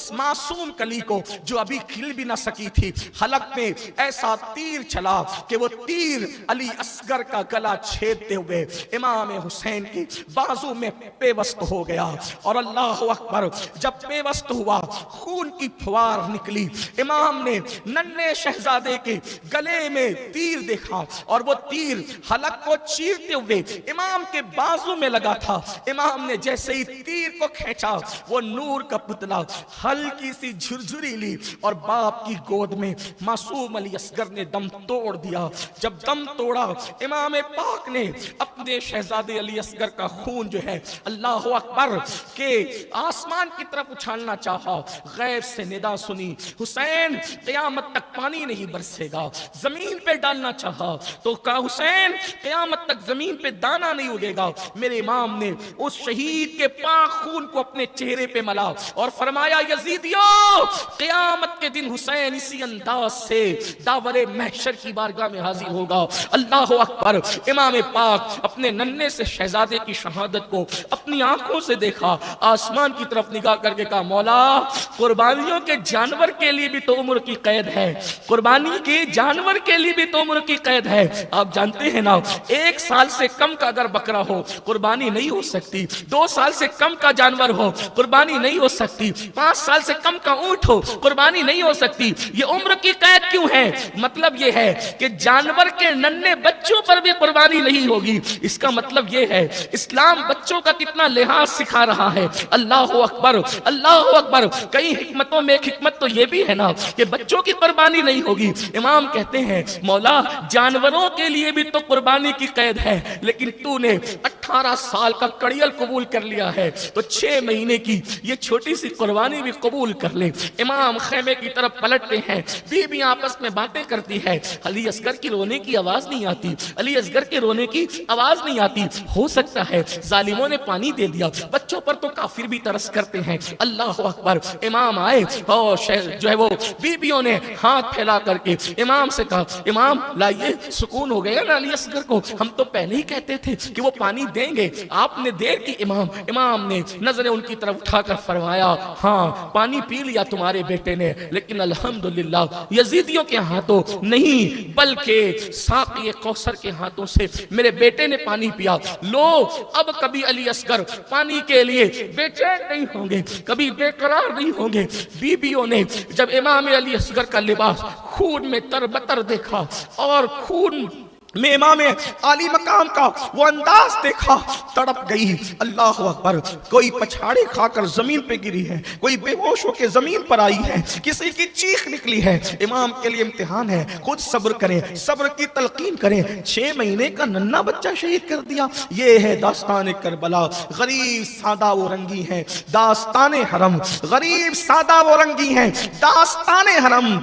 उस मासूम कली को जो अभी खिल भी ना सकी थी, हलक में ऐसा तीर चला कि वो तीर अली असगर का गला छेदते हुए इमाम हुसैन की बाजू में पेवस्त हो गया। और अल्लाह अकबर, जब पेवस्त हुआ खून की फुवार निकली। इमाम ने नन्हे शहजादे के गले में तीर देखा और वो तीर हलक को चीरते हुए इमाम के बाजू में लगा था। इमाम ने जैसे ही तीर को खींचा, वो नूर का पुतला हल्की सी झुरझुरी ली और बाप की गोद में मासूम अली असगर ने दम तोड़ दिया। जब दम तोड़ा, इमाम पाक ने अपने शहजादे अली असगर का खून जो है अल्लाह अकबर के आसमान की तरफ उछालना चाहा। गैब से निदा सुनी, हुसैन क़यामत तक पानी नहीं बरसेगा। जमीन पे डालना चाहा तो कहा हुसैन क़यामत तक जमीन पे दाना नहीं उगेगा। मेरे इमाम ने उस शहीद के पाक खून को अपने चेहरे पे मला और फरमाया, यजीदियों क़यामत के दिन हुसैन इसी अंदाज से दावरे महशर की बारगाह में हाजिर होगा। अल्लाह अकबर। इमाम पाक अपने नन्हे से शहजादे की शहादत को अपनी आंखों से देखा, आसमान की तरफ निगाह करके कहा, मौला कुर्बानियों के जानवर के लिए भी तो उम्र की कैद है, कुर्बानी के जानवर के लिए भी तो उम्र की कैद है। आप जानते हैं ना, 1 साल से कम का अगर बकरा हो कुर्बानी नहीं हो सकती, 2 साल से कम का जानवर हो कुर्बानी नहीं हो सकती, 5 साल से कम का ऊंट हो कुर्बानी नहीं हो सकती। ये उम्र की कैद क्यों है? मतलब ये है कि जानवर के नन्हे बच्चों पर भी कुर्बानी नहीं होगी। इसका मतलब ये है इस्लाम बच्चों का कितना लिहाज सिखा रहा है। अल्लाह अकबर, अल्लाह अकबर। कई हिकमतों में एक हिकमत तो ये भी है ना कि बच्चों की कुर्बानी नहीं होगी। इमाम कहते हैं, मौला जानवरों के लिए भी तो कुर्बानी की कैद है, लेकिन तूने 18 साल का कड़ियल कबूल कर लिया है तो 6 महीने की ये छोटी सी कुर्बानी भी कबूल कर ले। इमाम खेमे की तरफ पलटते हैं, बीबी आपस में बातें करती है। अली असगर की रोने की आवाज नहीं आती, अली असगर के रोने की आवाज नहीं आती। हो सकता है जालिमों ने पानी दे दिया, बच्चों पर तो काफिर भी तरस करते हैं। अल्लाह अकबर। इमाम आए और जो है वो बीबियों ने हाथ फैला करके इमाम से कहा, इमाम लाइए, सुकून हो गया ना अली असगर को, हम तो पहले ही कहते थे कि वो पानी देंगे, आपने देर की। इमाम ने नजरें उनकी तरफ उठाकर फरमाया, हाँ पानी पी लिया तुम्हारे बेटे ने, लेकिन अल्हम्दुलिल्लाह यजीदियों के हाथों नहीं बल्कि साक़ी कौसर के हाथों से मेरे बेटे ने पानी पिया। लो अब कभी अली असगर पानी के लिए बेचैन नहीं होंगे, कभी बेकरार नहीं होंगे। बीबियों ने जब इमाम अली असगर का लिबास खून में तरबतर देखा और खून में इमाम आली मकाम का वो अंदाज देखा, तड़प गई। अल्लाह अकबर। कोई पछाड़े खाकर जमीन पे गिरी है, कोई बेहोश होकर जमीन पर आई है, किसी की चीख निकली है। इमाम के लिए इम्तिहान है, खुद सब्र करें, सब्र की तलकीन करें। 6 महीने का नन्हा बच्चा शहीद कर दिया। ये है दास्तान करबला। गरीब सादा वो रंगी है दास्तान हरम, गरीब सादा वो रंगी है दास्तान हरम।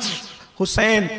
हुसैन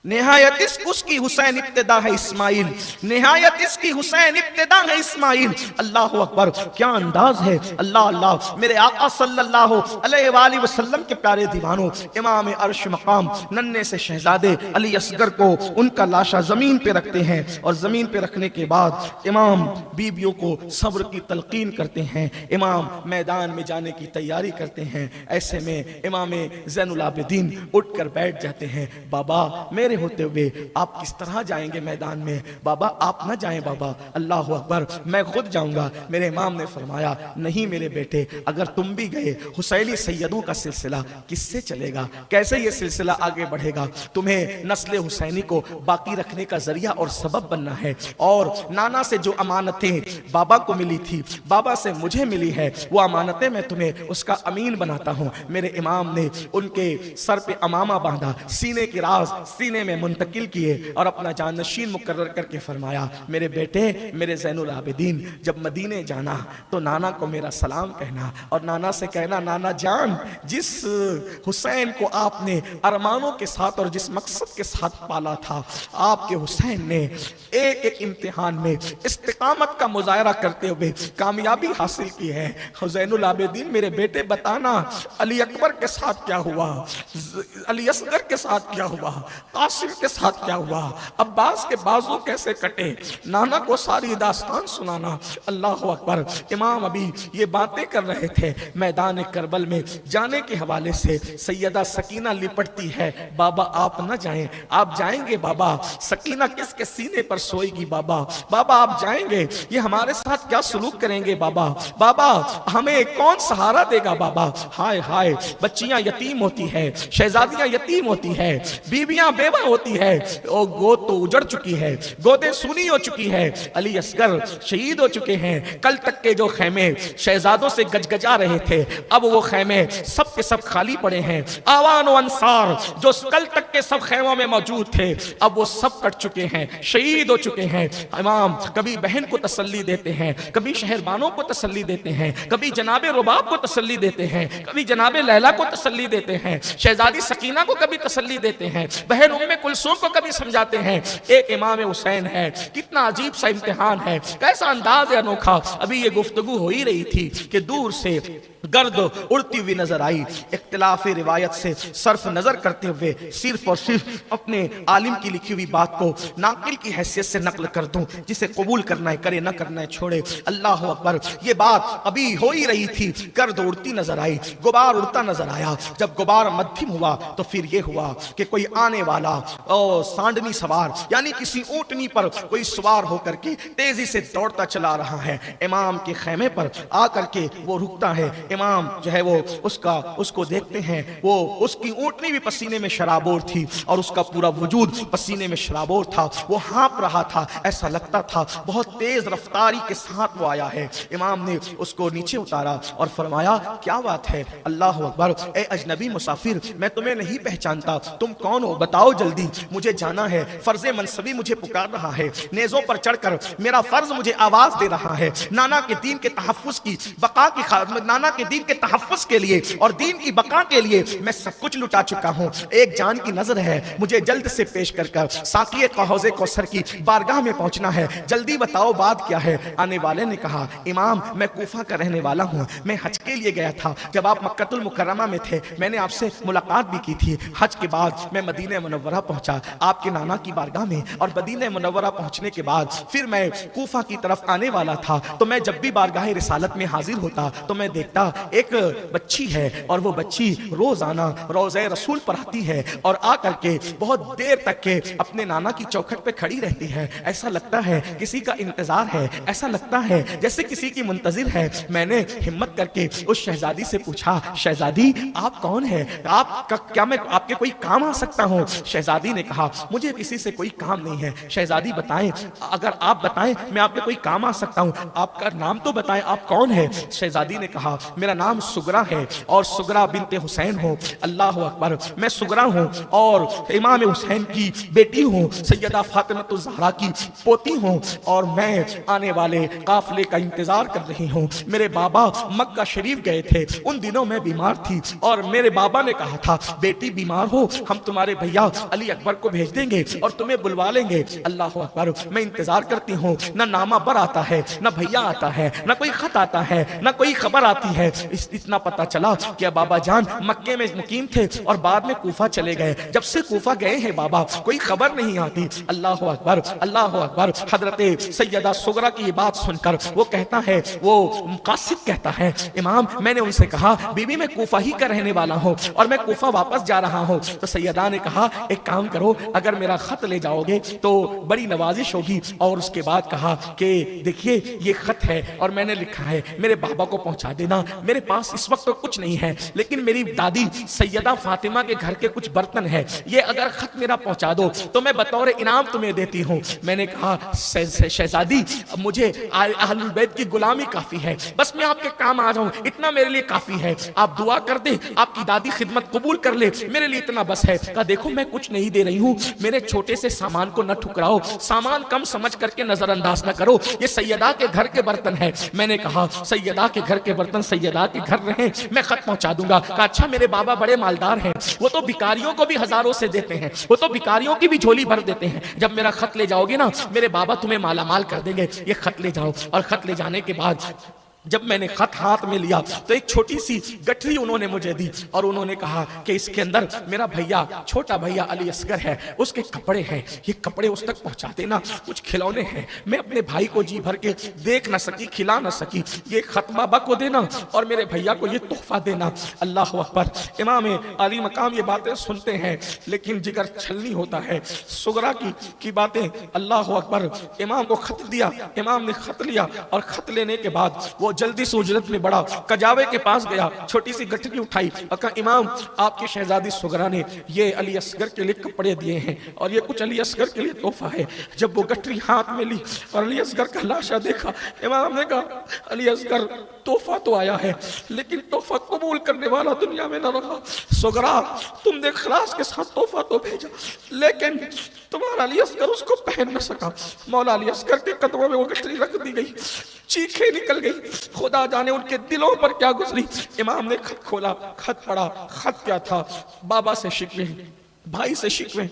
निहायत उसकी हुसैन इब्तिदा है इस्माइल, निहायत इसकी हुसैन इब्तिदा है इस्माइल। अल्लाह अकबर। क्या अंदाज है। अल्लाह अल्लाह। मेरे आका सल्लल्लाहु अलैहि वसल्लम के प्यारे दीवानों, इमाम अर्श मकाम नन्हे से शहजादे अली असगर को उनका लाशा जमीन पे रखते हैं और जमीन पे रखने के बाद इमाम बीबियों को सब्र की तलकीन करते हैं। इमाम मैदान में जाने की तैयारी करते हैं। ऐसे में इमाम ज़ैनुल आबिदीन उठकर बैठ जाते हैं। बाबा मेरे होते हुए आप किस तरह जाएंगे मैदान में? बाबा आप ना जाएं बाबा। अल्लाह अकबर। मैं खुद जाऊंगा। मेरे इमाम ने फरमाया, नहीं मेरे बेटे, अगर तुम भी गए हुसैनी सैयदों का सिलसिला किससे चलेगा? कैसे ये सिलसिला आगे बढ़ेगा? तुम्हें नस्ल हुसैनी को बाकी रखने का जरिया और सबब बनना है। और नाना से जो अमानतें बाबा को मिली थी, बाबा से मुझे मिली है, वो अमानतें मैं तुम्हें उसका अमीन बनाता हूँ। मेरे इमाम ने उनके सर पे अमामा बांधा, सीने के राज सीने में मुंतकिल किए और अपना जानशीन मुकर्रर करके फरमाया, मेरे बेटे, मेरे ज़ैनुल आबिदीन, जब मदीने जाना तो नाना को मेरा सलाम कहना और नाना से कहना, नाना जान, जिस हुसैन को आपने अरमानों के साथ और जिस मकसद के साथ पाला था, आपके हुसैन ने एक एक इम्तिहान में इस्तिकामत का मुजाहरा करते हुए कामयाबी हासिल की है। ज़ैनुल आबिदीन मेरे बेटे बताना, अली अकबर के साथ क्या हुआ, अली असगर के साथ क्या हुआ, कासिम के साथ क्या हुआ, अब्बास के बाजू कैसे कटे, नाना को सारी दास्तान सुनाना। अल्लाह अकबर। इमाम अभी ये बातें कर रहे थे, मैदान करबल में जाने के हवाले से सैयदा सकीना लिपटती है, बाबा आप न जाएं, आप जाएंगे बाबा, सकीना किसके सीने पर सोएगी बाबा, बाबा आप जाएंगे, ये हमारे साथ क्या सलूक करेंगे बाबा, बाबा हमें कौन सहारा देगा बाबा। हाय हाय, बच्चियां यतीम होती है, शहजादियां यतीम होती है, बीबियां बेवा होती है, और गोद तो उजड़ चुकी है, गोदे सूनी हो चुकी है, अली असगर शहीद हो चुके हैं। कल तक के जो खेमे शहजादों से गजगजा रहे थे, अब वो खेमे सब के सब खाली पड़े हैं। आवान और अंसार जो कल तक के सब खेमों में मौजूद थे, अब वो सब कट चुके हैं, शहीद हो चुके हैं। इमाम कभी बहन को तसल्ली देते हैं, कभी शहरबानों को तसल्ली देते हैं, कभी जनाबे रुबाब को तसल्ली देते हैं, कभी जनाबे लैला को तसल्ली देते हैं, शहजादी सकीना को कभी तसल्ली देते हैं, बहन उम्मे कुलसूम को कभी समझाते हैं। एक इमाम हुसैन है, कितना अजीब सा इम्तिहान है, कैसा अंदाज है अनोखा। अभी ये गुफ्तगू हो ही रही थी कि दूर से गर्द उड़ती हुई नजर आई। इख्तिलाफी रिवायत से सर्फ नजर करते हुए सिर्फ और सिर्फ अपने आलिम की लिखी हुई बात को नाकिल की हैसियत से नकल कर दूं, जिसे कबूल करना है करे, न करना है छोड़े। अल्लाह अकबर। ये बात अभी हो ही रही थी, गर्द उड़ती नजर आई, गुबार उड़ता नजर आया। जब गुबार मध्यम हुआ तो फिर ये हुआ कि कोई आने वाला सांडनी सवार, यानी किसी ऊंटनी पर कोई सवार होकर के तेजी से दौड़ता चला रहा है। इमाम के खेमे पर आकर के वो रुकता है। इमाम जो है वो उसको देखते हैं, वो उसकी ऊंटनी भी पसीने में शराबोर थी और उसका पूरा वजूद पसीने में शराबोर था। वो हाँप रहा था, ऐसा लगता था बहुत तेज रफ्तारी के साथ वो आया है। इमाम ने उसको नीचे उतारा और फरमाया क्या बात है। अल्लाह अकबर। ए अजनबी मुसाफिर, मैं तुम्हें नहीं पहचानता, तुम कौन हो, बताओ जल्दी, मुझे जाना है। फर्ज मनसबी मुझे पुकार रहा है, नेज़ों पर चढ़कर मेरा फर्ज मुझे आवाज दे रहा है। नाना के दीन के तहफ्फुज़ की बका की नाना के दीन के तहफ्फुज़ के लिए और दीन की बका के लिए मैं सब कुछ लुटा चुका हूँ। एक जान की नजर है, मुझे जल्द से पेश कर कर साकिए हौज़े कौसर की बारगाह में पहुंचना है, जल्दी बताओ बात क्या है। आने वाले ने कहा इमाम मैं कूफा का रहने वाला हूँ, मैं हज के लिए गया था, जब आप मक्कतुल मुकर्रमा में थे मैंने आपसे मुलाकात भी की थी। हज के बाद मैं मदीना मुनव्वरा पहुंचा आपके नाना की बारगाह में, और मदीना मुनव्वरा पहुंचने के बाद फिर मैं कूफा की तरफ आने वाला था। तो मैं जब भी बारगाह रिसालत में हाजिर होता तो मैं देखता एक बच्ची है, और वो बच्ची रोजाना रोज़े रसूल पर आती है और आकर के बहुत देर तक के अपने नाना की चौखट पे खड़ी रहती है। ऐसा लगता है किसी का इंतजार है, ऐसा लगता है जैसे किसी की मुंतजिर है। मैंने हिम्मत करके उस शहजादी से पूछा, शहजादी आप कौन है, आप क्या मैं आपके कोई काम आ सकता हूँ। शहजादी ने कहा मुझे किसी से कोई काम नहीं है। शहजादी बताएं, अगर आप बताएं मैं आपके कोई काम आ सकता हूँ, आपका नाम तो बताएं, आप कौन है। शहजादी ने कहा मेरा नाम सुगरा है और सुगरा बिनते हुसैन हूँ। अल्लाह अकबर। मैं सुगरा हूँ और इमाम हुसैन की बेटी हूँ, सैयदा फातिमा ज़हरा की पोती हूँ, और मैं आने वाले काफिले का इंतजार कर रही हूँ। मेरे बाबा मक्का शरीफ गए थे, उन दिनों मैं बीमार थी और मेरे बाबा ने कहा था बेटी बीमार हो हम तुम्हारे भैया अली अकबर को भेज देंगे और तुम्हें बुलवा लेंगे। अल्लाह अकबर। मैं इंतजार करती हूँ, ना नामा बर आता है, ना भैया आता है, ना कोई खत आता है, ना कोई खबर आती है। इतना पता चला कि बाबा जान मक्के में मुकीम थे और बाद में कूफा चले गए। जब से कूफा गए हैं बाबा कोई खबर नहीं आती। अल्लाह अकबर, अल्लाह अकबर। हजरत सैयदा सुगरा की बात सुनकर वो कहता है, वो कासिद कहता है इमाम मैंने उनसे कहा बीबी मैं कूफा ही का रहने वाला हूँ और मैं कूफा वापस जा रहा हूँ। तो सैयदा ने कहा एक काम करो, अगर मेरा खत ले जाओगे तो बड़ी नवाजिश होगी। और उसके बाद कहा कि देखिए ये खत है और मैंने लिखा है मेरे बाबा को पहुंचा देना। मेरे पास इस वक्त तो कुछ नहीं है, लेकिन मेरी दादी सैयदा फातिमा के घर के कुछ बर्तन है, ये अगर खत मेरा पहुंचा दो तो मैं बतौर इनाम तुम्हें देती हूँ। मैंने कहा शहजादी मुझे अहलुल बैत की गुलामी काफी है, बस मैं आपके काम आ जाऊं इतना मेरे लिए काफी है। आप दुआ कर दे, आपकी दादी खिदमत कबूल कर ले, मेरे लिए इतना बस है। कहा देखो मैं कुछ नहीं दे रही हूँ, मेरे छोटे से सामान को न ठुकराओ, सामान कम समझ करके नजरअंदाज न करो, ये सैयदा के घर के बर्तन है। मैंने कहा सैयदा के घर के बर्तन सैयदा के घर रहे, मैं खत पहुंचा दूंगा। कहा अच्छा मेरे बाबा बड़े मालदार हैं, वो तो भिखारियों को भी हजारों से देते हैं, वो तो भिखारियों की भी झोली भर देते हैं। जब मेरा खत ले जाओगे ना मेरे बाबा तुम्हें माला माल कर देंगे, ये खत ले जाओ। और खत ले जाने के बाद जब मैंने खत हाथ में लिया तो एक छोटी सी गठरी उन्होंने मुझे दी और उन्होंने कहा कि इसके अंदर मेरा भैया, छोटा भैया अली असगर है, उसके कपड़े हैं, ये कपड़े उस तक पहुंचा देना, कुछ खिलौने हैं, मैं अपने भाई को जी भर के देख ना सकी, खिला ना सकी, ये खत बाबा को देना और मेरे भैया को ये तोहफा देना। अल्लाह अकबर। इमाम अली मकाम ये बातें सुनते हैं लेकिन जिगर छलनी होता है। सुगरा की बातें, अल्लाह अकबर। इमाम को खत दिया, इमाम ने खत लिया और खत लेने के बाद वो जल्दी से उजरत में बढ़ा, कजावे के पास गया, छोटी सी गठरी उठाई और कहा इमाम आपकी शहजादी सुगरा ने ये अली असगर के लिए कपड़े दिए हैं और ये कुछ अली असगर के लिए तोहफा है। जब वो गठरी हाथ में ली और अली असगर का लाशा देखा, इमाम ने कहा अली असगर तोहफा तो आया है लेकिन तोहफा कबूल करने वाला दुनिया में न रहा। सुगरा तुमने इखलास के साथ तोहफा तो भेजा लेकिन तुम्हारा अली असगर उसको पहन न सका। मौला अली असगर के कदमों में वो गठरी रख दी गई, चीखें निकल गई, खुदा जाने उनके दिलों पर क्या गुजरी। इमाम ने खत खोला, खत पढ़ा। खत क्या था? बाबा से शिकवे, भाई से शिकवे,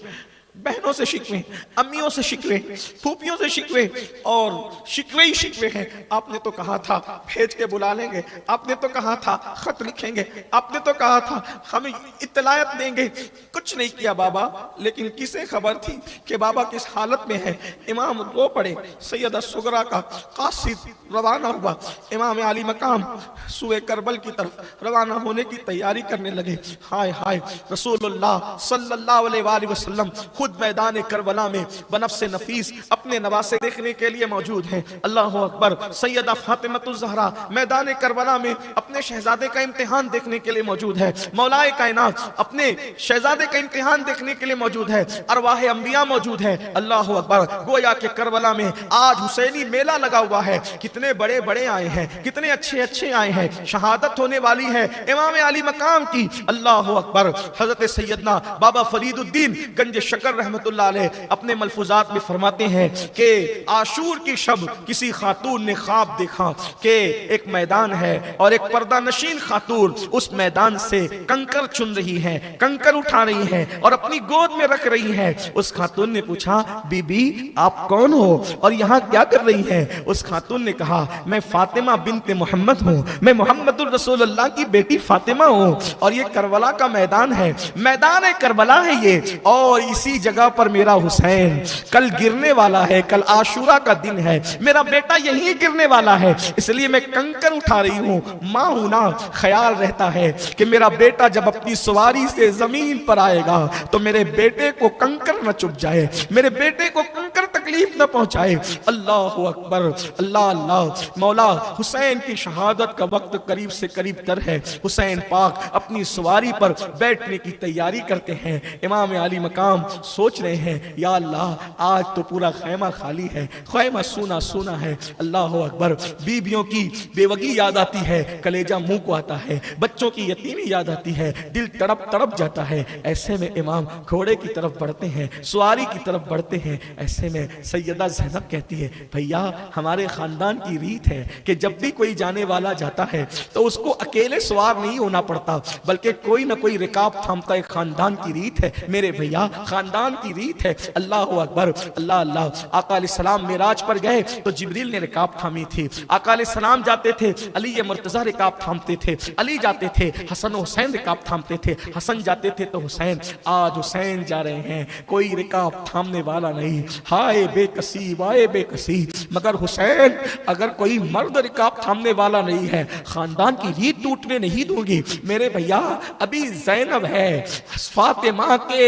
बहनों से शिकवे, अम्मियों से शिकवे, फूफियों से शिकवे और शिकवे ही शिकवे हैं। आपने तो कहा था भेज के बुला लेंगे, आपने तो कहा था खत लिखेंगे, आपने तो कहा था हमें इत्तलायत देंगे, कुछ नहीं किया बाबा। लेकिन किसे खबर थी कि बाबा किस हालत में है। इमाम रो पड़े। सैयदा सुगरा का कासिद रवाना हुआ। इमाम आली मकाम सुए करबल की तरफ रवाना होने की तैयारी करने लगे। हाय हाय, रसूलुल्लाह सल्लल्लाहु अलैहि वसल्लम खुद मैदान करबला में बनफ्से नफीस अपने नवासे देखने के लिए मौजूद हैं। अल्लाह अकबर। सैयदा फातिमतुज़ ज़हरा मैदान करबला में अपने शहजादे का इम्तिहान देखने के लिए मौजूद है। मौलाए कायनात अपने शहजादे का इम्तिहान देखने के लिए मौजूद है। अरवाह अंबिया मौजूद है। अल्लाह अकबर। गोया के करबला में आज हुसैनी मेला लगा हुआ है। कितने बड़े बड़े आए हैं, कितने अच्छे अच्छे आए हैं। शहादत होने वाली है इमाम अली मकाम की। अल्लाह अकबर। हजरत सैयदना बाबा फरीदुद्दीन गंज शकर रहमतुल्लाह अलैह अपने मलफूजात में फरमाते हैं कि आशूर की शब किसी खातून ने ख्वाब देखा कि एक मैदान है और एक पर्दा नशीन खातून उस मैदान से कंकर चुन रही है, कंकर उठा रही है और अपनी गोद में रख रही है। उस खातून ने पूछा बीबी आप कौन हो और यहाँ क्या कर रही है? उस खातून ने कहा मैं फातिमा बिन्ते मोहम्मद हूँ, मैं मोहम्मदुर रसूलुल्लाह की बेटी फातिमा हूँ और ये करबला का मैदान है, मैदान करबला है ये, और इसी जगह पर मेरा हुसैन कल गिरने वाला है, कल आशूरा का दिन है, मेरा बेटा यहीं गिरने वाला है, इसलिए मैं कंकर उठा रही हूँ। माँ हूं ना, ख्याल रहता है कि मेरा बेटा जब अपनी सवारी से जमीन पर आएगा तो मेरे बेटे को कंकर न चुभ जाए, मेरे बेटे को कंकर तकलीफ न पहुंचाए। अल्लाह अकबर। अल्लाह अल्लाह। मौला हुसैन की शहादत का वक्त करीब से करीब तर है। हुसैन पाक अपनी सवारी पर बैठने की तैयारी करते हैं। इमाम अली मकाम सोच रहे हैं या अल्लाह आज तो पूरा खैमा खाली है, खैमा सूना सूना है। अल्लाह अकबर। बीबियों की बेवगी याद आती है, कलेजा मुंह को आता है, बच्चों की यतीमी याद आती है, दिल तड़प तड़प जाता है। ऐसे में इमाम घोड़े की तरफ बढ़ते हैं, सवारी की तरफ बढ़ते हैं। ऐसे में सैयदा ज़ैनब कहती है भैया हमारे खानदान की रीत है कि जब भी कोई जाने वाला जाता है तो उसको अकेले सवार नहीं होना पड़ता बल्कि कोई ना कोई रिकाब थामता है। खानदान की रीत है मेरे भैया, खानदान की रीत है। अल्लाह अकबर। अल्लाह अल्लाह। आका अलैहिस्सलाम मेराज पर गए तो जिब्रील ने रिकाब थामी थी। आका अलैहिस्सलाम जाते थे, अली मुर्तजा रिकाब थामते थे, अली जाते थे, हसन हुसैन रिकाब थामते थे, हसन जाते थे तो हुसैन। आज हुसैन जा रहे हैं, कोई रिकाब थामने वाला नहीं। हाय बेकसी, वाए बेकसी। मगर हुसैन अगर कोई मर्द रिकाब थामने वाला नहीं है, खानदान की रीत टूटने नहीं दूंगी। मेरे भैया अभी ज़ैनब है, फातिमा के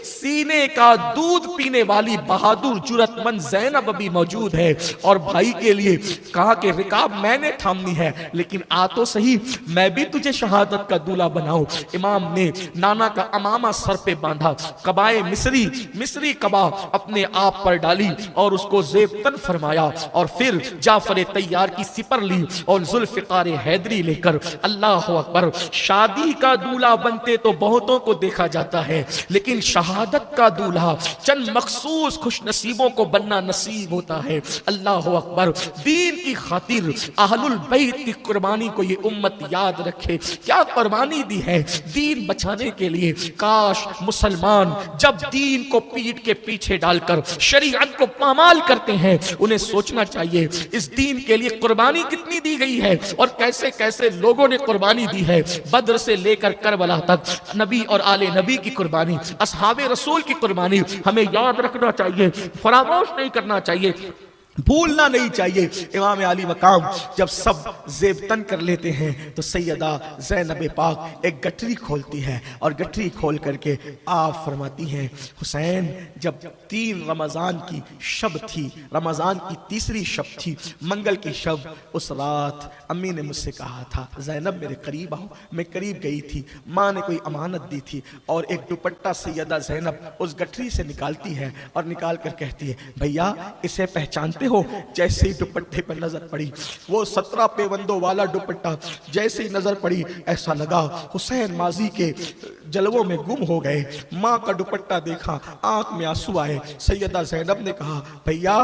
सीने का दूध पीने वाली बहादुर जुरतमंद ज़ैनब अभी मौजूद है और भाई के लिए कहा कि रिकाब मैंने थामनी है लेकिन आ तो सही, मैं भी तुझे शहादत का दूल्हा बनाऊं। इमाम ने नाना का अमामा सर पे बांधा, कबाए मिस्री कबा अपने आप पर डाली और उसको ज़ेबतन फरमाया और फिर जाफर तैयार की सिपर ली और जुल्फ़िकार हैदरी लेकर। अल्लाह अकबर। शादी का दूल्हा बनते तो बहुतों को देखा जाता है लेकिन शहादत का दूल्हा चंद मखसूस खुश नसीबों को बनना नसीब होता है। अल्लाह अकबर। दीन की खातिर अहलुल बैत की कुर्बानी को ये उम्मत याद रखे। क्या कुर्बानी दी है दीन बचाने के लिए। काश मुसलमान जब दीन को पीठ के पीछे डालकर शरीयत को पामाल करते हैं, उन्हें सोचना चाहिए इस दीन के लिए कुर्बानी कितनी दी गई है और कैसे कैसे लोगों ने कुर्बानी दी है। बद्र से लेकर करबला तक नबी और आले नबी की कुर्बानी, असहाबे रसूल की कुर्बानी हमें याद रखना चाहिए, फरामोश नहीं करना चाहिए, भूलना नहीं चाहिए। इमाम अली मकाम जब सब जेबतन कर लेते हैं तो सैयदा ज़ैनब पाक एक गठरी खोलती है और गठरी खोल करके आप फरमाती हैं, हुसैन जब 3 रमज़ान की शब थी, रमज़ान की तीसरी शब थी, मंगल की शब, उस रात अम्मी ने मुझसे कहा था ज़ैनब मेरे करीब आओ। मैं करीब गई थी, माँ ने कोई अमानत दी थी और एक दुपट्टा सैयदा ज़ैनब उस गठरी से निकालती है और निकाल कर कहती है, भैया इसे पहचानते हो? जैसे ही दुपट्टे पर नजर पड़ी, वो 17 पेवंदों वाला दुपट्टा जैसे ही नजर पड़ी, ऐसा लगा हुसैन माजी के जलवों में गुम हो गए। माँ का दुपट्टा देखा, आंख में आंसू आए। सैयदा ज़ैनब ने कहा, भैया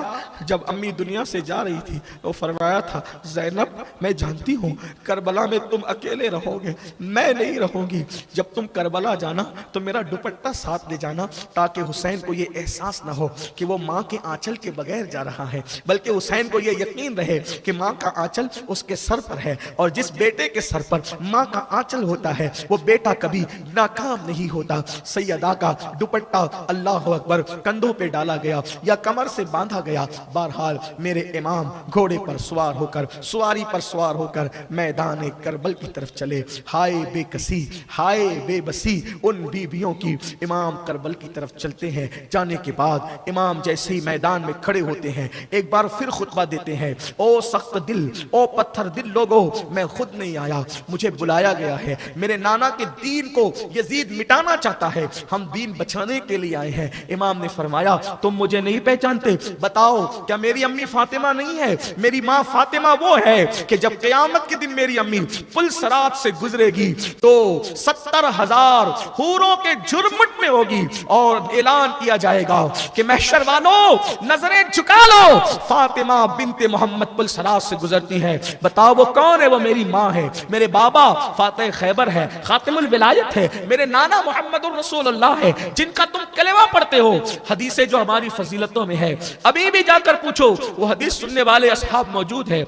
जब अम्मी दुनिया से जा रही थी तो फरमाया था, ज़ैनब मैं जानती हूँ करबला में तुम अकेले रहोगे, मैं नहीं रहूंगी, जब तुम करबला जाना तो मेरा दुपट्टा साथ ले जाना, ताकि हुसैन को ये एहसास ना हो कि वो माँ के आंचल के बगैर जा रहा है, बल्कि हुसैन को यह यकीन रहे कि माँ का आंचल उसके सर पर है, और जिस बेटे के सर पर माँ का आंचल होता है वो बेटा कभी नाकाम नहीं होता। सैयदा का दुपट्टा अल्लाह अकबर कंधों पे डाला गया या कमर से बांधा गया। बहरहाल मेरे इमाम घोड़े पर सवार होकर, सवारी पर सवार होकर मैदान करबल की तरफ चले। हाय बेकसी, हाय बेबसी उन बीबियों की। इमाम करबल की तरफ चलते हैं। जाने के बाद इमाम जैसे ही मैदान में खड़े होते हैं, एक बार फिर खुतबा देते हैं, ओ सख्त दिल, ओ पत्थर दिल लोगों, मैं खुद नहीं आया, मुझे बुलाया गया है। मेरे नाना के दीन को यजीद मिटाना चाहता है, हम दीन बचाने के लिए आए हैं। इमाम ने फरमाया, तुम मुझे नहीं पहचानते? बताओ क्या मेरी अम्मी फातिमा नहीं है? मेरी माँ फातिमा वो है कि जब क़यामत के दिन मेरी अम्मी पुल सरात से गुजरेगी तो 70,000 हूरों के जुर्मुट में होगी और ऐलान किया जाएगा कि महशर वालों नजरें झुका लो, फातिमा बिनते मोहम्मद पुल सरात से गुजरती है। बताओ वो कौन है? वो मेरी माँ है, मेरे बाबा फातिह खैबर है, खातिमुल विलायत है, मेरे नाना मोहम्मद रसूलुल्लाह है, जिनका तुम कलेमा पढ़ते हो। हदीसें जो हमारी फजीलतों में है, अभी भी जाकर पूछो, वो हदीस सुनने वाले असहाब मौजूद है।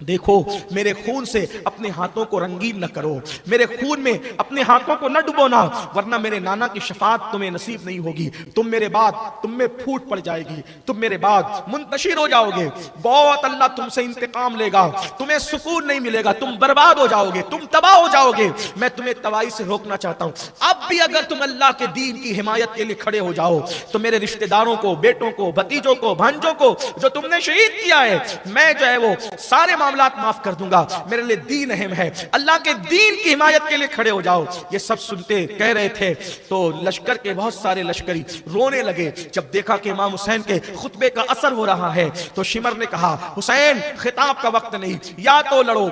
देखो मेरे खून से अपने हाथों को रंगीन न करो, मेरे खून में अपने हाथों को न डुबोना, वरना मेरे नाना की शफाअत तुम्हें नसीब नहीं होगी। तुम मेरे बाद तुम में फूट पड़ जाएगी, तुम मेरे बाद मुंतशिर हो जाओगे, बहुत अल्लाह तुमसे इंतकाम लेगा, तुम्हें सुकून नहीं मिलेगा, तुम बर्बाद हो जाओगे, तुम तबाह हो जाओगे। मैं तुम्हें तबाही से रोकना चाहता हूँ। अब भी अगर तुम अल्लाह के दीन की हिमायत के लिए खड़े हो जाओ तो मेरे रिश्तेदारों को, बेटों को, भतीजों को, भांजों को जो तुमने शहीद किया है, मैं जो है वो सारे माफ कर दूंगा। मेरे लिए दीन अहम है, अल्लाह के दीन की हिमायत के लिए खड़े हो जाओ। ये सब सुनते कह रहे थे तो लश्कर के बहुत सारे लश्करी रोने लगे। जब देखा कि इमाम हुसैन के खुतबे का असर हो रहा है तो शिमर ने कहा, हुसैन खिताब का वक्त नहीं, या तो लड़ो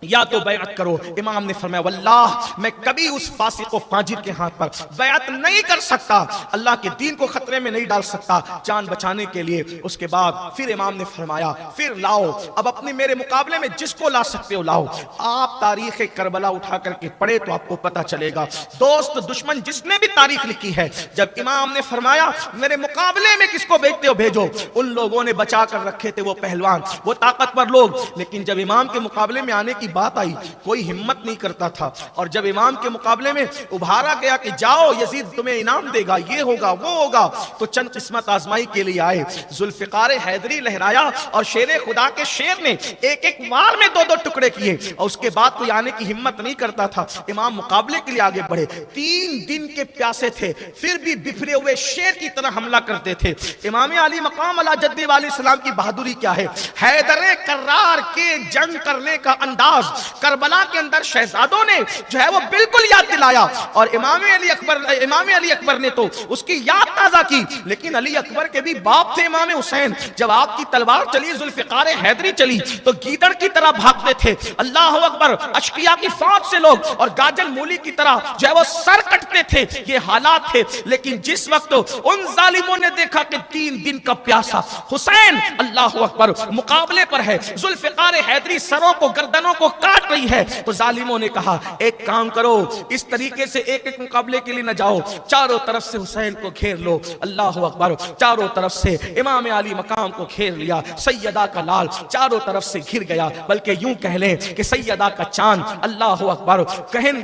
या तो बैअत करो। इमाम ने फरमाया, वल्लाह मैं कभी उस फासिक व फाजिर के हाथ पर बैअत नहीं कर सकता, अल्लाह के दीन को खतरे में नहीं डाल सकता जान बचाने के लिए। उसके बाद फिर इमाम ने फरमाया, फिर लाओ, अब अपने मेरे मुकाबले में जिसको ला सकते हो लाओ। आप तारीख करबला उठा करके पढ़े तो आपको पता चलेगा। दोस्त दुश्मन जिसने भी तारीख लिखी है, जब इमाम ने फरमाया मेरे मुकाबले में किसको भेजते हो भेजो, उन लोगों ने बचा कर रखे थे वो पहलवान, वो ताकतवर लोग, लेकिन जब इमाम के मुकाबले में आने की बात आई कोई हिम्मत नहीं करता था। और जब इमाम के मुकाबले में उभारा गया कि जाओ यजीद तुम्हें इनाम देगा, ये होगा वो होगा, तो चंद किस्मत आजमाई के लिए आए। जुल्फिकार हैदरी लहराया और शेर खुदा के शेर ने एक एक वार में 2-2 टुकड़े किए और उसके बाद कोई आने की हिम्मत नहीं करता था। इमाम मुकाबले के लिए आगे बढ़े, 3 दिन के प्यासे थे, फिर भी बिफरे हुए शेर की तरह हमला करते थे। इमाम अली मकाम अला जद्दी वाले सलाम की बहादुरी क्या है? हैदर कर्रार के जंग करने का अंदाज करबला के अंदर शहजादों ने जो है वो बिल्कुल याद दिलाया। और इमाम अली अकबर ने तो उसकी याद ताजा की। लेकिन अली अकबर के भी बाप थे इमाम हुसैन, जब आपकी तलवार चली, जुल्फिकार हैदरी चली, तो गीदड़ की तरह भागते थे। अल्लाह अकबर, अशकिया की फौज से लोग और गाजन मूली की तरह जो है वो सर कटते थे। ये हालात थे। लेकिन जिस वक्त उन जालिमों ने देखा कि 3 दिन का प्यासा हुसैन अल्लाह अकबर मुकाबले पर है, जुल्फिकार हैदरी सरों को, गर्दनों को को काट रही है। तो जालिमों ने कहा एक काम करो, इस तरीके से एक एक मुकाबले के लिए न जाओ, चारों तरफ से हुसैन को घेर लो। अल्लाह अकबर, चारों तरफ से इमाम अली मकाम को घेर लिया। सैयदा का लाल चारों तरफ से घिर गया, बल्कि यूं कह लें कि सैयदा का चांद अल्लाह अकबर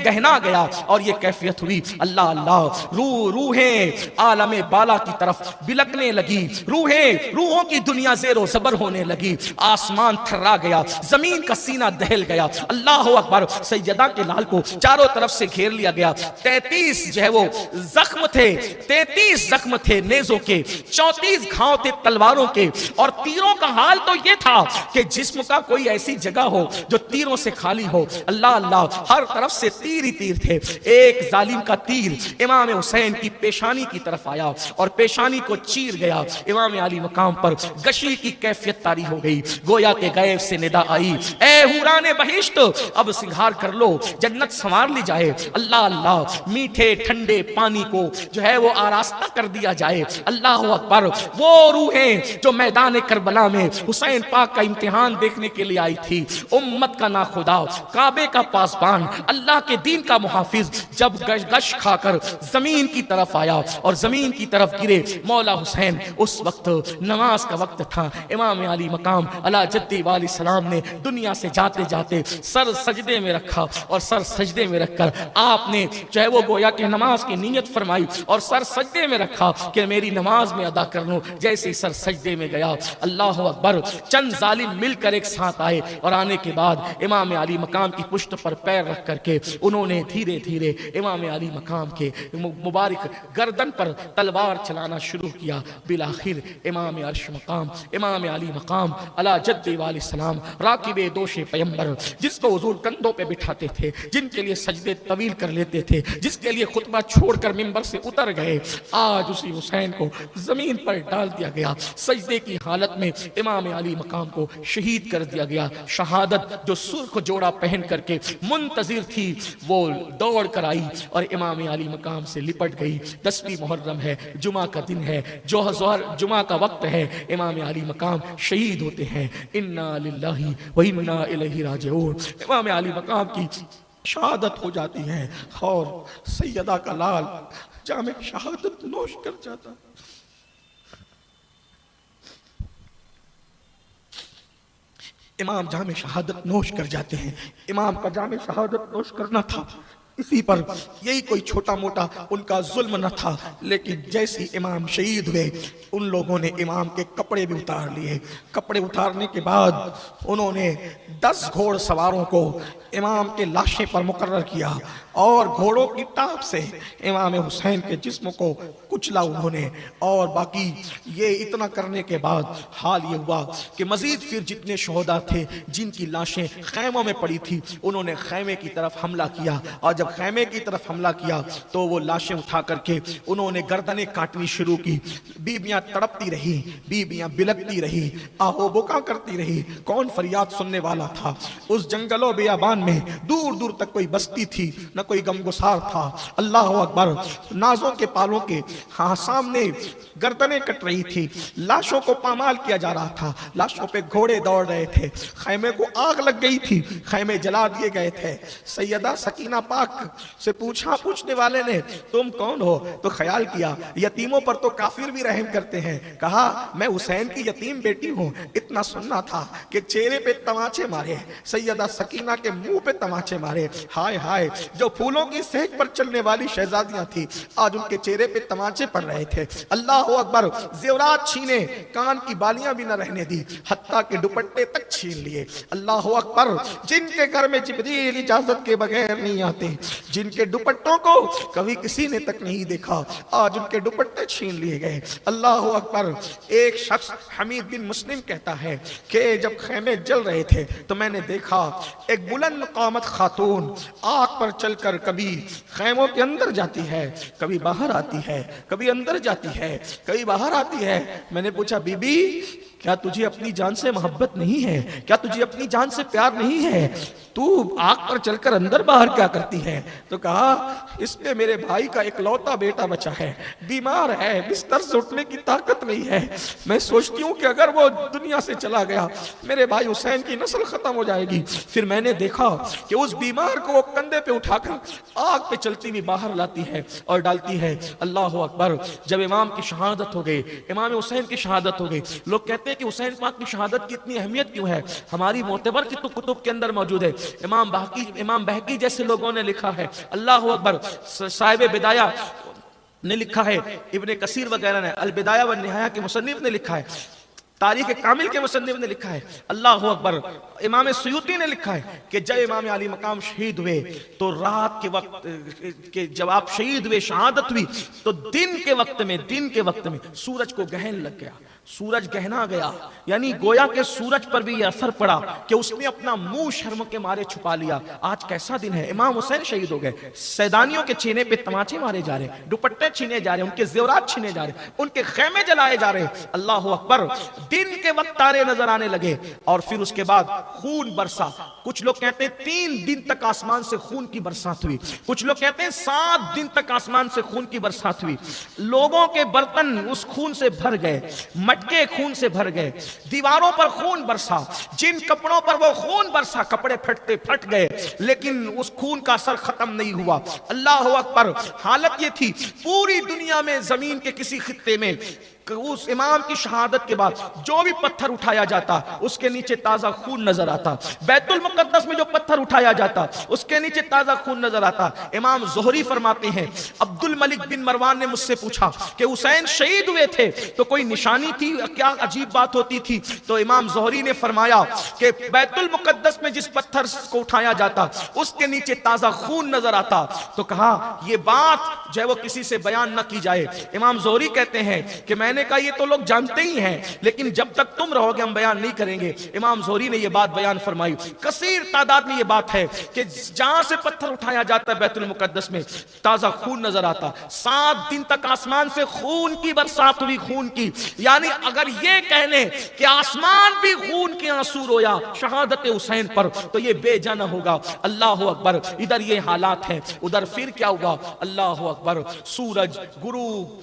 गहना गया। और ये कैफियत हुई, अल्लाह अल्लाह, रूहें आलम बाला की तरफ बिलकने लगी, रूहों की दुनिया ज़ेरो ज़बर होने लगी, आसमान थर्रा गया, जमीन का सीना दहल गया। अल्लाह अकबर, सैयदा के लाल को चारों तरफ से घेर लिया गया। 33 जो है वो जख्म थे, 33 जख्म थे नेज़ों के, 34 घाव थे तलवारों के। और तीरों का हाल तो ये था कि जिस्म का कोई ऐसी जगह हो जो तीरों से खाली हो। अल्लाह अल्लाह, हर तरफ से तीर ही तीर थे। एक जालिम का तीर इमाम हुसैन की पेशानी की तरफ आया और पेशानी को चीर गया। इमाम अली मकाम पर गशी की कैफियत तारी हो गई। गोया के गैब से निदा आई, ए हुराने बहिश्त, अब सिंगार कर लो, जन्नत संवार ली जाए। अल्लाह अल्लाह, मीठे ठंडे पानी को जो है वो आरास्ता कर दिया जाए। अल्लाह अकबर, वो रूहें जो मैदान करबला में हुसैन पाक का इम्तिहान देखने के लिए आई थी, उम्मत का नाखुदा, काबे का पासबान, अल्लाह के दीन का मुहाफिज, जब गश खाकर जमीन की तरफ आया और जमीन की तरफ गिरे मौला हुसैन, उस वक्त नमाज का वक्त था। इमाम अली मकाम अला जद्दी वाली सलाम ने दुनिया से जाते जाते सर सजदे में रखा और सर सजदे में रखकर आपने जो है वो गोया के नमाज की नीयत फरमाई और सर सजदे में रखा कि मेरी नमाज में अदा कर लूं। जैसे ही सर सजदे में गया, अल्लाह अकबर, चंद जालिम मिलकर एक साथ आए और आने के बाद इमाम अली मकाम की पुश्त पर पैर रख करके उन्होंने धीरे धीरे इमाम अली मकाम के मुबारक गर्दन पर तलवार चलाना शुरू किया। बिलाखिर इमाम अर्श मकाम, इमाम अली मकाम अला जद्दी वाली सलाम, राकिबे दोशे पैगंबर, जिसको हुजूर कंधों पे बिठाते थे, जिनके लिए सजदे तवील कर लेते थे, जिसके लिए खुतबा छोड़कर मिंबर से उतर गए, आज उसी हुसैन को जमीन पर डाल दिया गया। सजदे की हालत में इमाम अली मकाम को शहीद कर दिया गया। शहादत जो सुर्ख जोड़ा पहन करके मुंतजिर थी, वो दौड़ कर आई और इमाम अली मकाम से लिपट गई। 10वीं मुहर्रम है, जुमा का दिन है, जोहर जुमा का वक्त है, इमाम अली मकाम शहीद होते हैं। इन्ना लिल्लाहि व इन्ना इलैहि राजिऊन। इमाम अली मकाम की शहादत हो जाती है और सैयदा का लाल जामे शहादत नोश कर जाता। इमाम जामे शहादत नोश कर जाते हैं। इमाम का जामे शहादत नोश करना था, इसी पर यही कोई छोटा मोटा उनका जुल्म न था। लेकिन जैसे इमाम शहीद हुए, उन लोगों ने इमाम के कपड़े भी उतार लिए। कपड़े उतारने के बाद उन्होंने 10 घोड़ सवारों को इमाम के लाशें पर मुकर्रर किया और घोड़ों की टाप से इमाम हुसैन के जिस्म को कुचला उन्होंने। और बाकी ये इतना करने के बाद हाल ये हुआ कि मजीद फिर जितने शोहदा थे जिनकी लाशें खैमों में पड़ी थी, उन्होंने खैमे की तरफ हमला किया। और जब खैमे की तरफ हमला किया तो वो लाशें उठा करके उन्होंने गर्दनें काटनी शुरू की। बीबियां तड़पती रही, बीबियां बिलकती रही, आहो बुका करती रही। कौन फरियाद सुनने वाला था? उस जंगलों बेयाबान में दूर दूर तक कोई बस्ती थी, न कोई गमगुसार था। अल्लाह अकबर, नाजों के पालों के हाँ सामने गर्दनें कट रही थी, लाशों को पामाल किया जा रहा था, लाशों पे घोड़े दौड़ रहे थे, खैमे को आग लग गई थी, खैमे जला दिए गए थे। सैयदा सकीना पाक से पूछने वाले ने तुम कौन हो? तो ख्याल किया यतीमों पर तो काफिर भी रहम करते हैं। कहा मैं हुसैन की यतीम बेटी हूँ। इतना सुनना था कि चेहरे पे तमाचे मारे, सैयदा सकीना के मुंह पे तमाचे मारे। हाय हाय, जो फूलों की सेक पर चलने वाली शहजादियां थी, आज उनके चेहरे पे तमाचे पड़ रहे थे। अल्लाह अकबर, जेवरात छीने, कान की बालियां भी न रहने दी, हत्ता के दुपट्टे तक छीन लिए। अल्लाह अकबर, जिनके घर में जिब्रील इजाजत के बगैर नहीं आते, जिनके दुपट्टों को कभी किसी ने तक नहीं देखा, आज उनके दुपट्टे छीन लिए गए। अल्लाह अकबर। एक शख्स हमीद बिन मुस्लिम कहता है कि जब खैमे जल रहे थे तो मैंने देखा एक बुलंद कामत खातून आग पर चलकर कभी खैमों के अंदर जाती है, कभी बाहर आती है, कभी अंदर जाती है, कभी बाहर आती है। मैंने पूछा बीबी क्या तुझे अपनी जान से मोहब्बत नहीं है? क्या तुझे अपनी जान से प्यार नहीं है? तू आग पर चलकर अंदर बाहर क्या करती है? तो कहा इसमें मेरे भाई का इकलौता बेटा बचा है, बीमार है, बिस्तर से उठने की ताकत नहीं है। मैं सोचती हूँ कि अगर वो दुनिया से चला गया मेरे भाई हुसैन की नस्ल खत्म हो जाएगी। फिर मैंने देखा कि उस बीमार को वो कंधे पे उठाकर आग पे चलती हुई बाहर लाती है और डालती है। अल्लाह अकबर। जब इमाम की शहादत हो गई, इमाम हुसैन की शहादत हो गई, लोग कहते हैं कि हुसैन पाक की शहादत की इतनी अहमियत क्यों है? हमारी मोतबर की तो कुतुब के अंदर मौजूद है। इमाम बहकी जैसे लोगों ने लिखा है, अल्लाह अकबर। साहिब बिदाया ने लिखा है, इब्ने कसीर वगैरह ने, अल बिदाया व निहाया के मुसन्निफ ने लिखा है, तारीख कामिल के मुसन्निफ ने लिखा है, अल्लाह अकबर। इमाम सुयूती ने लिखा है कि जब इमाम अली मकाम शहीद हुए तो रात के वक्त के जब आप शहीद हुए, शहादत हुई, तो दिन के वक्त में सूरज को गहन लग गया, सूरज गहना गया। यानी गोया के सूरज पर भी यह असर पड़ा कि उसने अपना मुंह शर्म के मारे छुपा लिया। आज कैसा दिन है, इमाम हुसैन शहीद हो गए, सैदानियों के सीने पे तमाचे मारे जा रहे, दुपट्टे छीने जा रहे, उनके जेवरात छीने जा रहे, उनके खेमे जलाए जा रहे। अल्लाह अकबर। दिन के वक्त तारे नजर आने लगे और फिर उसके बाद खून बरसा। कुछ लोग कहते हैं 3 दिन तक आसमान से खून की बरसात हुई, कुछ लोग कहते हैं 7 दिन तक आसमान से खून की बरसात हुई। लोगों के बर्तन उस खून से भर गए, मटके खून से भर गए, दीवारों पर खून बरसा, जिन कपड़ों पर वो खून बरसा कपड़े फटते फट गए, लेकिन उस खून का असर खत्म नहीं हुआ। अल्लाह अकबर। हालत ये थी पूरी दुनिया में, जमीन के किसी खित्ते में उस इमाम की शहादत के बाद जो भी पत्थर उठाया जाता उसके नीचे ताजा खून नजर आता। बैतुल मुकद्दस में जो पत्थर उठाया जाता उसके नीचे ताजा खून नजर आता। इमाम ज़ोहरी फरमाते हैं, अब्दुल मलिक बिन मरवान ने मुझसे पूछा कि हुसैन शहीद हुए थे तो कोई निशानी थी, क्या अजीब बात होती थी? तो इमाम ज़ोहरी ने फरमाया कि बैतुल मुकद्दस में जिस पत्थर को उठाया जाता उसके नीचे ताजा खून नजर आता। तो कहा यह बात जो है वो किसी से बयान न की जाए। इमाम ज़ोहरी कहते हैं कि मैंने कहा ये तो लोग जानते ही हैं, लेकिन जब तक तुम रहोगे हम बयान नहीं करेंगे। इमाम ज़ोहरी ने ये बात बयान फरमाई। कसीर तादाद में ये बात है कि जहां से पत्थर उठाया जाता है बैतुल मुकद्दस में ताजा खून नजर आता। 7 दिन तक आसमान से खून की बरसात हुई, खून की। यानी अगर ये कह लें कि आसमान भी खून के आंसू रोया शहादत हुसैन पर, तो ये बेजाना होगा। अल्लाह अकबर। इधर ये हालात हैं, उधर फिर क्या हुआ? अल्लाह अकबर। सूरज गुरूब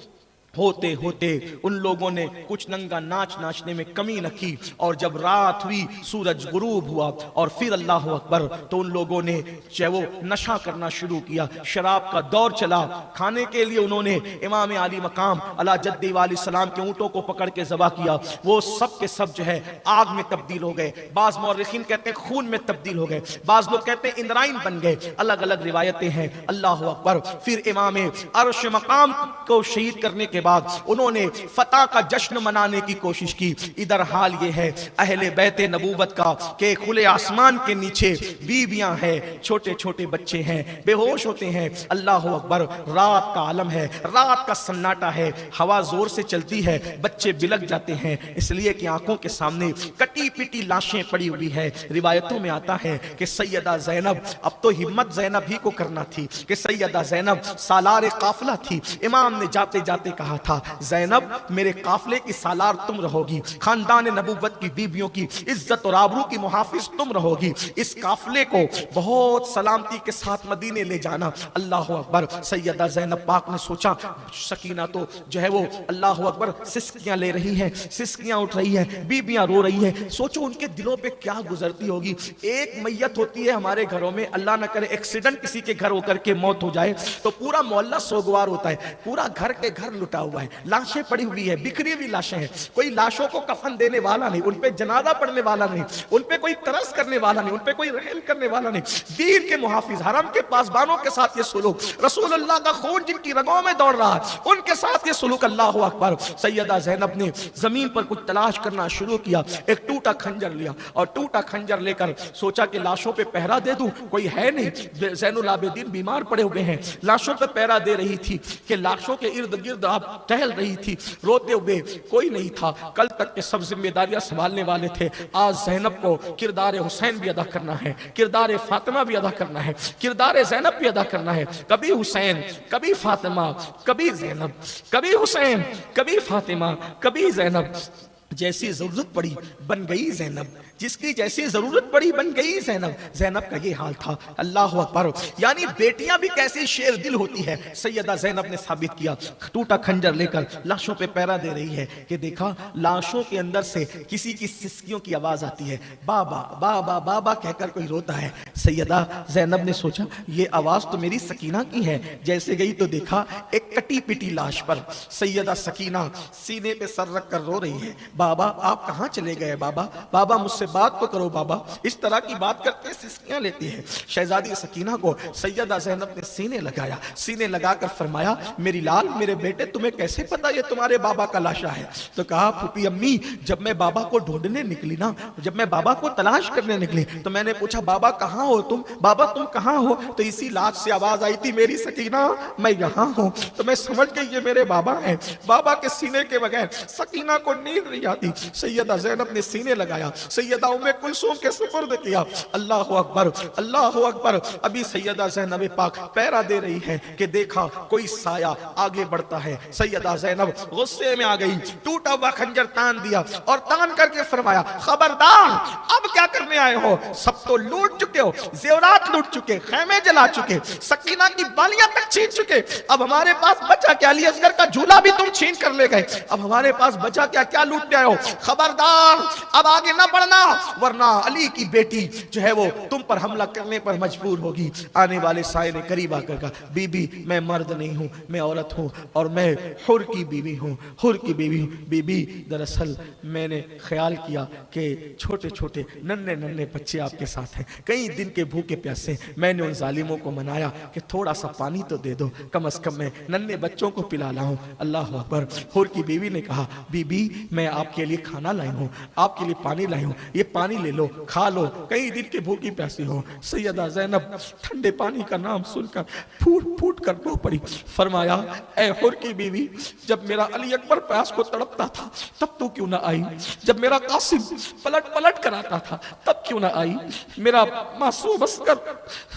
होते होते उन लोगों ने कुछ नंगा नाच नाचने में कमी न की, और जब रात हुई सूरज गुरूब हुआ और फिर अल्लाह अकबर तो उन लोगों ने चाहे वो नशा करना शुरू किया, शराब का दौर चला। खाने के लिए उन्होंने इमाम अली मकाम अला जद्दी वाली सलाम के ऊँटों को पकड़ के ज़बा किया। वो सब के सब जो है आग में तब्दील हो गए। बाज मौर्रिखीन कहते हैं खून में तब्दील हो गए, बाज लोग कहते हैं इंद्राइन बन गए, अलग अलग रिवायतें हैं। अल्लाह अकबर। फिर इमाम अर्श मकाम को शहीद करने के बाद उन्होंने फतह का जश्न मनाने की कोशिश की। इधर हाल ये है अहले बैत नबूवत का कि खुले आसमान के नीचे बीबियां हैं, छोटे छोटे बच्चे हैं, बेहोश होते हैं। अल्लाह अकबर। रात का आलम है, रात का सन्नाटा है, हवा जोर से चलती है, बच्चे बिलक जाते हैं इसलिए कि आंखों के सामने कटी पिटी लाशें पड़ी हुई है। रिवायतों में आता है कि सैयदा जैनब, अब तो हिम्मत जैनब ही को करना थी कि सैयदा जैनब सालार काफिला थी। इमाम ने जाते जाते कहा था, जैनब मेरे काफिले की सालार तुम रहोगी, खानदान नबूवत की बीबियों की इज्जत और आबरू की मुहाफिज तुम रहोगी। इस काफिले को बहुत सलामती के साथ मदीने ले जाना। अल्लाह अकबर। सैयदा जैनब पाक ने सोचा, सकीना तो जो है वो अल्लाह अकबर सिस्कियां ले रही है, सिस्कियां उठ रही है, बीबियां रो रही है। सोचो उनके दिलों पे क्या गुजरती होगी। एक मैयत होती है हमारे घरों में, अल्लाह न करे एक्सीडेंट किसी के घर होकर के मौत हो जाए तो पूरा मोहल्ला सोगवार होता है, पूरा घर के घर लुटा हुआ है, लाशें पड़ी हुई है, बिखरी हुई लाशें हैं, कोई लाशों को कफन देने वाला नहीं, उन पे जनाजा पढ़ने वाला नहीं, उन पे कोई तरस करने वाला नहीं, उन पे कोई रहम करने वाला नहीं। दीन के मुहाफिज, हरम के पासबानों के साथ ये सुलूक, रसूलुल्लाह का खून जिनकी रगों में दौड़ रहा है उनके साथ ये सुलूक। अल्लाह अकबर। सैयदा जैनब ने जमीन पर कुछ तलाश करना शुरू किया, एक टूटा खंजर लिया और टूटा खंजर लेकर सोचा कि लाशों पे पहरा दे दूं, कोई है नहीं, ज़ैनुल आबिदीन बीमार पड़े हुए हैं। लाशों पे पहरा दे रही थी कि लाशों के इर्द गिर्द आप टहल रही थी रोते हुए, कोई नहीं था। कल तक के सब जिम्मेदारियां संभालने वाले थे, आज ज़ैनब को किरदार हुसैन भी अदा करना है, किरदार फातिमा भी अदा करना है, किरदार ज़ैनब भी अदा करना है। कभी हुसैन, कभी फातिमा, कभी ज़ैनब, कभी हुसैन, कभी फातिमा, कभी ज़ैनब। जैसी जरूरत पड़ी बन गई ज़ैनब, जिसकी जैसी जरूरत पड़ी बन गई ज़ैनब। ज़ैनब का ये हाल था। अल्लाह अकबर। यानी बेटियां भी कैसी शेर दिल होती है, सैयदा ज़ैनब ने साबित किया। टूटा खंजर लेकर लाशों पे पहरा दे रही है कि देखा लाशों के अंदर से किसी की सिसकियों की आवाज आती है, बाबा बाबा बाबा कहकर कोई रोता है। सैयदा ज़ैनब ने सोचा ये आवाज तो मेरी सकीना की है। जैसे गई तो देखा एक कटी पिटी लाश पर सैयदा सकीना सीने पे सर रख कर रो रही है। बाबा आप कहाँ चले गए बाबा, बाबा मुझसे बात तो करो बाबा। इस तरह की बात करके सिसकियां लेती है। शहजादी सकीना को सैयदा ज़ैनब ने सीने लगाया, सीने लगाकर फरमाया मेरी लाल मेरे बेटे तुम्हें कैसे पता ये तुम्हारे बाबा का लाशा है। तो कहा फूफी अम्मी जब मैं बाबा को ढूंढने निकली ना, जब मैं बाबा को तलाश करने निकली तो मैंने पूछा बाबा कहाँ हो तुम, बाबा तुम कहाँ हो। तो इसी लाश से आवाज आई थी मेरी सकीना मैं यहाँ हूँ। तो मैं समझ गई ये मेरे बाबा हैं। बाबा के सीने के बगैर सकीना को नींद नहीं आती। सैयदा ज़ैनब ने सीने लगाया, सैयदा उम्मे कुलसूम के सुपुर्द किया। अल्लाह अकबर अल्लाह अकबर। अभी सैयदा ज़ैनब पाक पहरा दे रही है कि देखा कोई साया आगे बढ़ता है। सैयदा ज़ैनब गुस्से में आ गई, टूटा हुआ खंजर तान दिया और तान करके फरमाया खबरदार अब क्या करने आए हो, सब तो लूट चुके हो, जेवरात लूट चुके, खैमे जला चुके, सकीना की बालियां तक छीन चुके, अब हमारे पास बचा क्या, अली असगर का झूला भी तुम छीन कर ले गए, अब हमारे पास बचा क्या, क्या लूटने आए हो। खबरदार अब आगे ना बढ़ना वरना अली की बेटी जो है वो तुम पर हमला करने पर मजबूर होगी। आने वाले साये ने करीब आकर कहा बीबी मैं मर्द नहीं हूँ, मैं औरत हूँ और मैं हुर की बीवी हूँ, हुर की बीवी हूँ। बीबी दरअसल मैंने ख्याल किया कि छोटे छोटे नन्हे नन्हे बच्चे आपके साथ हैं, कई दिन के भूखे प्यासे, मैंने उन जालिमों को मनाया कि थोड़ा सा पानी तो दे दो, कम से कम मैं नन्हे बच्चों को पिला लाऊं। अल्लाह अकबर। हुर की बीवी ने कहा बीबी मैं आपके लिए खाना लाई हूँ, आपके लिए पानी लाई हूँ, ये पानी ले लो खा लो, कई दिन की भूखी प्यासी हो। सैयदा ज़ैनब ठंडे पानी का नाम सुनकर फूट फूट कर रो पड़ी। फरमाया ए हुर की बीवी जब मेरा अली अकबर प्यास को तड़पता था तब तू क्यों ना आई, जब मेरा कासिम पलट पलट कर आता था तब क्यों ना आई, मेरा मासूम असगर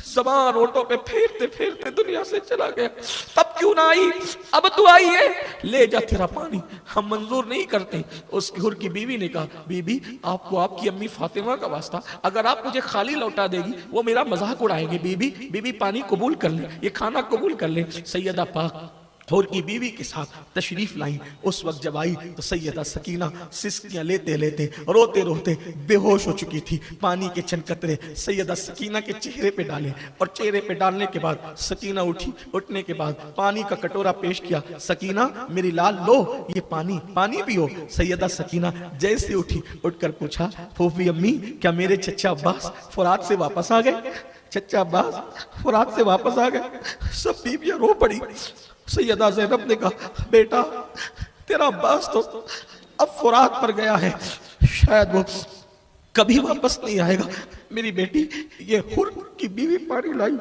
ज़बान ओठों पे फेरते फेरते दुनिया से चला गया तब क्यों ना आई, अब तू आई है ले जा तेरा पानी हम मंजूर नहीं करते। उस हुर की बीवी ने कहा बीबी आपको आपकी अम्मी फातिमा का वास्ता, अगर आप मुझे खाली लौटा देगी वो मेरा मजाक उड़ाएंगे। बीबी बीबी पानी कबूल कर ले, ये खाना कबूल कर ले। सैयदा पाक हुर की बीवी के साथ तशरीफ लाई। उस वक्त जब आई तो सैयदा सकीना सिसकियां लेते लेते रोते रोते बेहोश हो चुकी थी। पानी के चंद कतरे सैयदा सकीना के चेहरे पे डाले और चेहरे पे डालने के बाद सकीना उठी, उठने के बाद पानी का कटोरा पेश किया। सकीना मेरी लाल लो ये पानी, पानी पियो। सैयदा सकीना जैसे उठी उठकर पूछा फूफी अम्मी क्या मेरे चचा अब्बास फुरात से वापस आ गए, चचा अब्बास फुरात से वापस आ गए। सब बीवियां रो पड़ी। सैयदा ज़ैनब ने कहा बेटा तेरा अब्बास तो अब फुरात पर गया है, शायद वो कभी वापस नहीं आएगा। मेरी बेटी ये हुर की बीवी पानी लाई,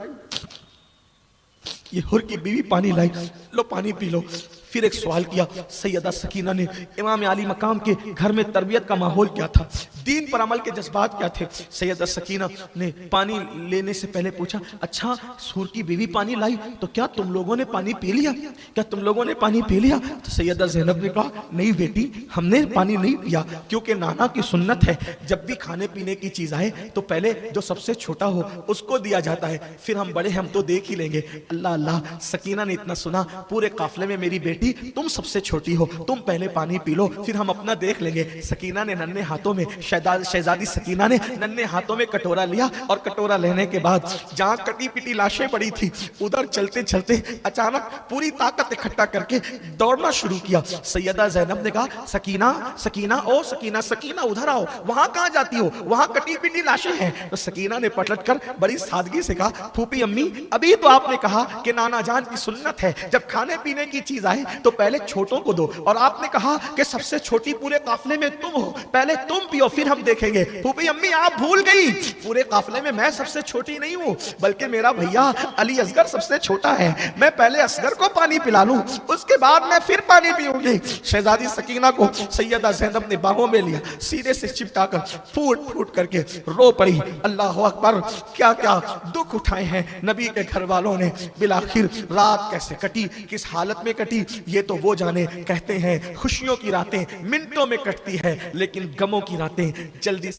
ये हुर की बीवी पानी लाई, लो पानी पी लो। फिर एक सवाल किया सैयदा सकीना ने इमाम आली मकाम के घर में तरबियत का माहौल क्या था, दीन पर अमल के जज्बात क्या थे। सैयदा सकीना ने पानी लेने से पहले पूछा अच्छा सूर की बीवी पानी लाई तो क्या तुम लोगों ने पानी पी लिया, क्या तुम लोगों ने पानी पी लिया। तो सैयदा ज़ैनब ने कहा नहीं बेटी हमने पानी नहीं पिया, क्योंकि नाना की सुन्नत है जब भी खाने पीने की चीज आए तो पहले जो सबसे छोटा हो उसको दिया जाता है, फिर हम बड़े हम तो देख ही लेंगे। अल्लाह अल्लाह। सकीना ने इतना सुना पूरे काफले में मेरी बेटी तुम सबसे छोटी हो, तुम पहले पानी पी लो फिर हम अपना देख लेंगे। सकीना ने नन्हे हाथों में शहजादी सकीना ने नन्हे हाथों में कटोरा लिया और कटोरा लेने के बाद जहां कटी पिटी लाशें पड़ी थी उधर चलते चलते अचानक पूरी ताकत इकट्ठा करके दौड़ना शुरू किया। सैयदा ज़ैनब ने कहा सकीना सकीना ओ सकीना सकीना उधर आओ, वहां कहां जाती हो, वहां कटी पिटी लाशें हैं। तो सकीना ने पलट कर बड़ी सादगी से कहा फूफी अम्मी अभी तो आपने कहा कि नाना जान की सुन्नत है जब खाने पीने की चीज आए तो पहले छोटों को दो, और आपने कहा कि सबसे छोटी पूरे काफले में तुम हो, पहले तुम पियो फिर हम देखेंगे। फूफी अम्मी आप भूल गई, पूरे काफले में मैं सबसे छोटी नहीं हूँ, बल्कि मेरा भैया अली असगर सबसे छोटा है। मैं पहले असगर को पानी पिला लूं, उसके बाद मैं फिर पानी पीऊंगी। शहजादी सकीना को सैयदा ज़ैनब ने बाहों में लिया, सीने से चिपटाकर फूट फूट करके रो पड़ी। अल्लाह अकबर, क्या क्या दुख उठाए हैं नबी के घर वालों ने। बिलाखिर रात कैसे कटी, किस हालत में कटी, ये तो वो जाने। कहते हैं खुशियों की रातें मिनटों में कटती है, लेकिन गमों की रातें जल्दी